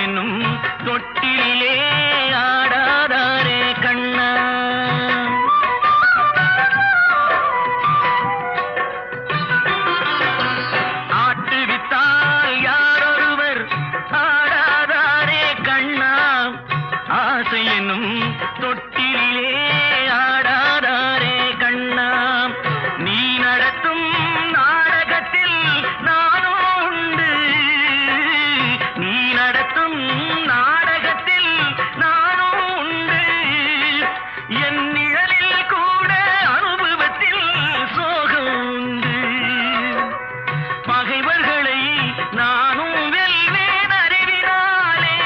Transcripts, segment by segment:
என்னும் தொட்டிலே ஆடாதாரே கண்ணா. ஆட்டுவித்தால் யாரொருவர் ஆடாதாரே கண்ணா. ஆசை என்னும் தொட்டிலே ஆடாதாரே கண்ணா. நீ நடத்தும் நாடகத்தில் நானும் உண்டு. நீ நடத்தும் நாடகத்தில் நானும் உண்டு. என் நிழலில் கூட அனுபவத்தில் சோகம் உண்டு. பகைவர்களை நானும் வெல்வேன் அறிவினாலே.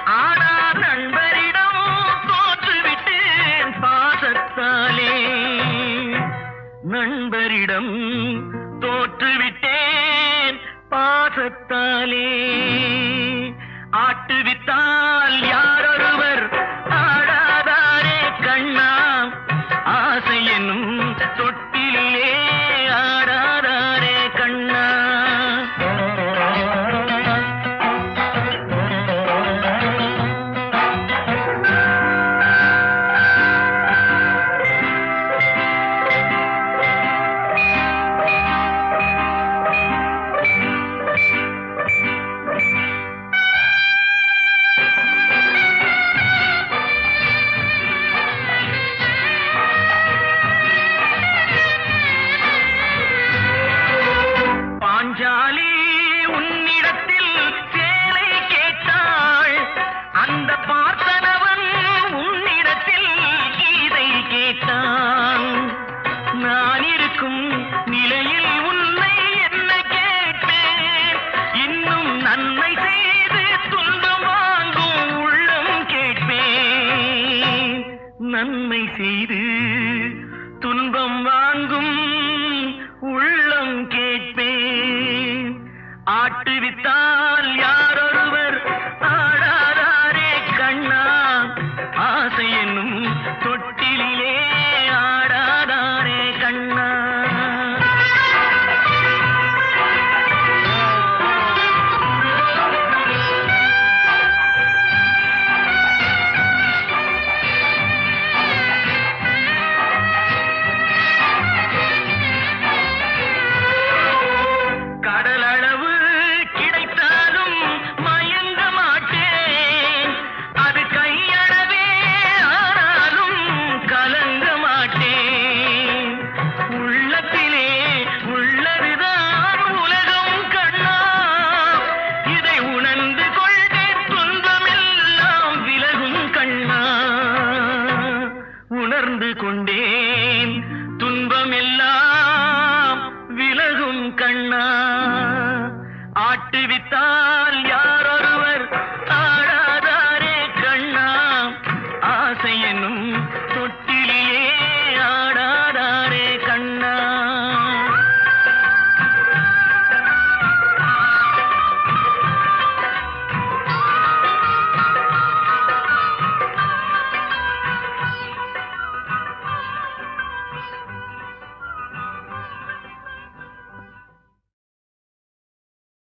ஆனால் நண்பரிடம் தோற்றுவிட்டேன் பாசத்தாலே. நண்பரிடம் தோற்றுவிட்டேன் பாசத்தாலே. ஆட்டுவித்தால் யாரொருவர் ஆடாதாரே கண்ணா. ஆசை என்னும் தொட்டிலே ஆடாதாரே கண்ணா. பாஞ்சாலி உன்னிடத்தில் சேலை கேட்டாள். அந்த பார்த்தனவன் உன்னிடத்தில் கீதை கேட்டான். நான் இருக்கும் நிலையில் உன்னை என்ன கேட்பேன். இன்னும் நன்மை செய்து துன்பம் வாங்கும் உள்ளம் கேட்பேன். நன்மை செய்து துன்பம் வாங்கும் உள்ளம் கேட்பேன். ஆட்டுவித்தால் யாரொருவர் ஆடாதாரே கண்ணா. ஆசை என்னும் தொட்டிலே ஆடாதாரே கண்ணா. கடலளவு கிடைத்தாலும் மயங்க மாட்டேன். அது கையளவே ஆனாலும் கலங்க மாட்டேன். உள்ளத்திலே உள்ளதுதான் உலகம் கண்ணா. இதை உணர்ந்து கொண்டே துன்பமெல்லாம் விலகும் கண்ணா. உணர்ந்து கொண்டே